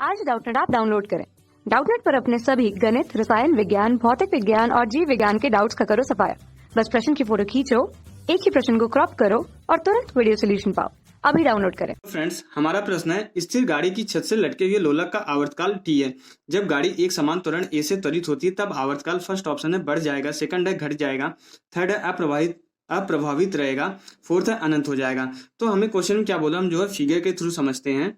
आज Doubtnut app download करें। Doubtnut पर अपने सभी गणित, रसायन विज्ञान, भौतिक विज्ञान और जीव विज्ञान के डाउट्स का करो सफाया। बस प्रश्न की फोटो खींचो, एक ही प्रश्न को क्रॉप करो और तुरंत वीडियो सोल्यूशन पाओ। अभी डाउनलोड करें। फ्रेंड्स, हमारा प्रश्न है, स्थिर गाड़ी की छत से लटके हुए लोलक का आवर्तकाल टी है। जब गाड़ी एक समान त्वरण ए से त्वरित होती है तब आवर्तकाल फर्स्ट ऑप्शन है बढ़ जाएगा, सेकंड है घट जाएगा, थर्ड है अप्रभावित रहेगा, फोर्थ है अनंत हो जाएगा। तो हमें क्वेश्चन में क्या बोला, हम जो है फिगर के थ्रू समझते हैं।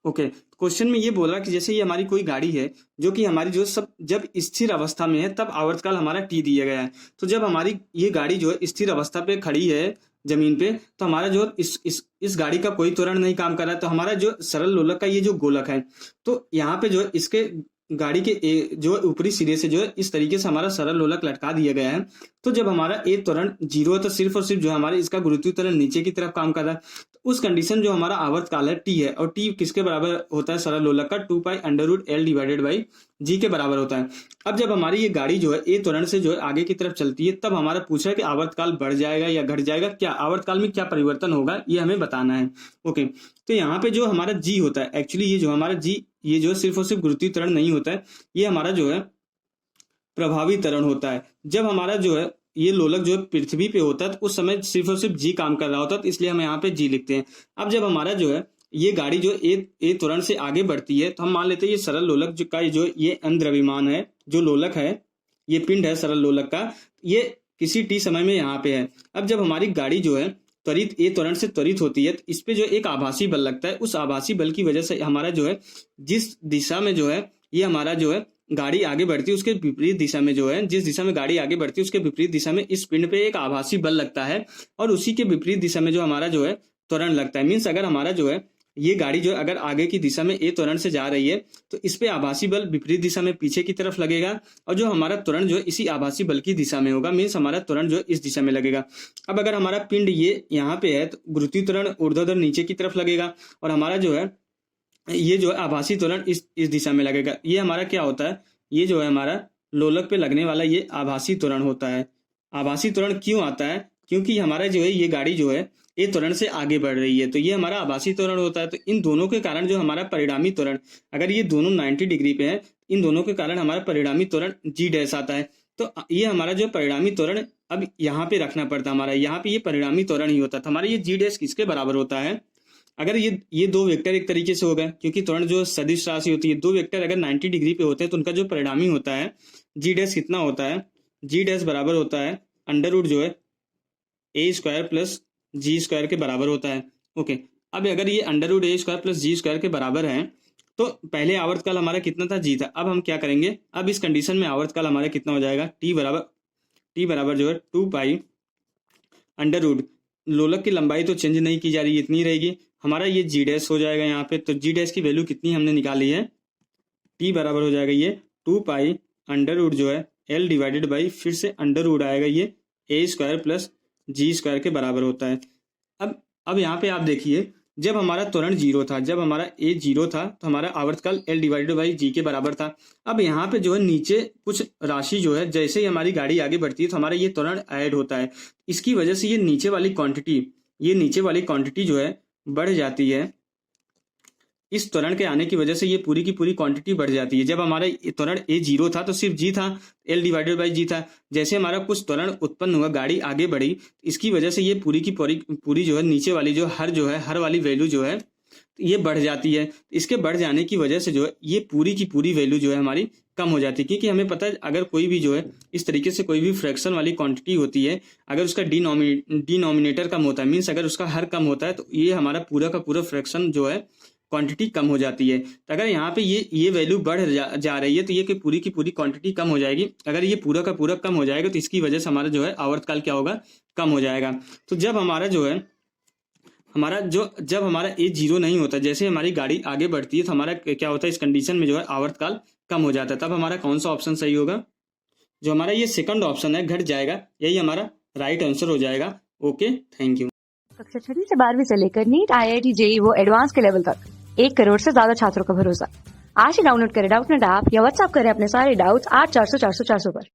ओके, क्वेश्चन में ये बोला कि जैसे ये हमारी कोई गाड़ी है जो कि हमारी जो सब जब स्थिर अवस्था में है तब आवर्तकाल हमारा टी दिया गया है। तो जब हमारी ये गाड़ी जो है स्थिर अवस्था पे खड़ी है जमीन पे, तो हमारा जो इस गाड़ी का कोई त्वरण नहीं काम कर रहा है। तो हमारा जो सरल लोलक का ये जो गोलक है, तो यहाँ पे जो है इसके गाड़ी के जो ऊपरी सिरे से जो है इस तरीके से हमारा सरल लोलक लटका दिया गया है। तो जब हमारा ए त्वरण जीरो है तो सिर्फ और सिर्फ जो हमारे इसका गुरुत्वीय त्वरण नीचे की तरफ काम कर रहा है। तो उस कंडीशन जो हमारा आवर्तकाल है टी है, और टी किसके बराबर होता है, सरल लोलक का 2π√L डिवाइडेड बाई जी के बराबर होता है। अब जब हमारी ये गाड़ी जो है ए त्वरण से जो है आगे की तरफ चलती है तब हमारा पूछा है कि आवर्तकाल बढ़ जाएगा या घट जाएगा, क्या आवर्तकाल में क्या परिवर्तन होगा, ये हमें बताना है। ओके, तो यहाँ पे जो हमारा जी होता है, एक्चुअली ये जो हमारा जी, ये जो सिर्फ और सिर्फ गुरुत्वीय त्वरण नहीं होता है, ये हमारा जो है प्रभावी त्वरण होता है। जब हमारा जो है ये लोलक जो है पृथ्वी पे होता है तो उस समय सिर्फ और सिर्फ जी काम कर रहा होता है, तो इसलिए हम यहाँ पे जी लिखते हैं। अब जब हमारा जो है ये गाड़ी जो ए त्वरण से आगे बढ़ती है तो हम मान लेते हैं ये सरल लोलक जो का जो ये अनद्रव्यमान है, जो लोलक है, ये पिंड है सरल लोलक का, ये किसी टी समय में यहाँ पे है। अब जब हमारी गाड़ी जो है त्वरित ए त्वरण से त्वरित होती है तो इस पे जो एक आभासी बल लगता है, उस आभासी बल की वजह से हमारा जो है जिस दिशा में जो है ये हमारा जो है गाड़ी आगे बढ़ती है उसके विपरीत दिशा में जो है, जिस दिशा में गाड़ी आगे बढ़ती है उसके विपरीत दिशा में इस पिंड पे एक आभासी बल लगता है, और उसी के विपरीत दिशा में जो हमारा जो है त्वरण लगता है। मीन्स अगर हमारा जो है ये गाड़ी जो है अगर आगे की दिशा में ए त्वरण से जा रही है तो इस पे आभासी बल विपरीत दिशा में पीछे की तरफ लगेगा, और जो हमारा त्वरण जो है इसी आभासी बल की दिशा में होगा। मीन्स हमारा त्वरण जो है इस दिशा में लगेगा। अब अगर हमारा पिंड ये यहाँ पे है तो गुरुत्वीय त्वरण ऊर्ध्वाधर नीचे की तरफ लगेगा, और हमारा जो है ये जो है आभासी त्वरण इस दिशा में लगेगा। ये हमारा क्या होता है, ये जो है हमारा लोलक पे लगने वाला ये आभासी त्वरण होता है। आभासी त्वरण क्यों आता है, क्योंकि हमारा जो है ये गाड़ी जो है ए त्वरण से आगे बढ़ रही है, तो ये हमारा आभासी त्वरण होता है। तो इन दोनों के कारण जो हमारा परिणामी त्वरण, अगर ये दोनों 90 डिग्री पे है, इन दोनों के कारण हमारा परिणामी त्वरण जी डैश आता है। तो ये हमारा जो परिणामी त्वरण अब यहाँ पे रखना पड़ता है, हमारा यहाँ पे ये परिणामी त्वरण ही होता था। हमारा ये जी डैश किसके बराबर होता है, अगर ये दो वेक्टर एक तरीके से हो गए, क्योंकि त्वरण जो सदिश राशि होती है, दो वेक्टर अगर 90 डिग्री पे होते हैं तो उनका जो परिणामी होता है जी डैश कितना होता है, जी डैश बराबर होता है अंडर रूट जो है a² प्लस g² के बराबर होता है। ओके, अब अगर ये under root a² plus g² के बराबर है तो पहले आवर्तकाल हमारा कितना था, जी था। अब हम क्या करेंगे, अब इस कंडीशन में आवर्तकाल हमारा कितना हो जाएगा, टी बराबर जो है 2π अंडर रूट, लोलक की लंबाई तो चेंज नहीं की जा रही, इतनी रहेगी, हमारा ये जी डैश हो जाएगा यहाँ पे। तो जी डैश की वैल्यू कितनी हमने निकाली है, टी बराबर हो जाएगा ये 2π अंडर रूट जो है L डिवाइडेड बाई, फिर से अंडर रूट आएगा ये a² प्लस g² के बराबर होता है। अब यहाँ पे आप देखिए, जब हमारा त्वरण जीरो था, जब हमारा ए जीरो था तो हमारा आवर्तकाल L डिवाइडेड बाई जी के बराबर था। अब यहाँ पे जो है नीचे कुछ राशि जो है, जैसे ही हमारी गाड़ी आगे बढ़ती है तो हमारा ये त्वरण ऐड होता है, इसकी वजह से ये नीचे वाली क्वांटिटी जो है बढ़ जाती है। इस त्वरण के आने की वजह से ये पूरी की पूरी क्वांटिटी बढ़ जाती है। जब हमारा त्वरण ए जीरो था तो सिर्फ जी था, L डिवाइडेड बाई जी था। जैसे हमारा कुछ त्वरण उत्पन्न हुआ, गाड़ी आगे बढ़ी, इसकी वजह से ये पूरी की पूरी जो है नीचे वाली जो हर वाली वैल्यू जो है ये बढ़ जाती है। इसके बढ़ जाने की वजह से जो है ये पूरी की पूरी वैल्यू जो है हमारी कम हो जाती है, क्योंकि हमें पता है अगर कोई भी जो है इस तरीके से कोई भी फ्रैक्शन वाली क्वांटिटी होती है, अगर उसका डिनोमिनेटर कम होता है, मीन्स अगर उसका हर कम होता है, तो ये हमारा पूरा का पूरा फ्रैक्शन जो है क्वांटिटी कम हो जाती है। तो अगर यहाँ पे ये वैल्यू बढ़ जा रही है तो ये पूरी की पूरी क्वांटिटी कम हो जाएगी। अगर ये पूरा का पूरा कम हो जाएगा तो इसकी वजह से हमारा जो है आवर्तकाल क्या होगा, कम हो जाएगा। तो जब हमारा जो है जब हमारा ए जीरो नहीं होता, जैसे हमारी गाड़ी आगे बढ़ती है तो हमारा क्या होता है, इस कंडीशन में जो है आवर्तकाल कम हो जाता है। तब हमारा कौन सा ऑप्शन सही होगा, जो हमारा ये सेकंड ऑप्शन है, घट जाएगा, यही हमारा राइट आंसर हो जाएगा। Okay, thank you. कक्षा 6 से 12वीं से लेकर नीट, IIT, JEE वो एडवांस के लेवल तक 1 करोड़ से ज्यादा छात्रों का भरोसा। आज ही डाउनलोड करें डाउटनेट ऐप या व्हाट्सएप करें अपने सारे डाउट्स 8400 400 400 पर।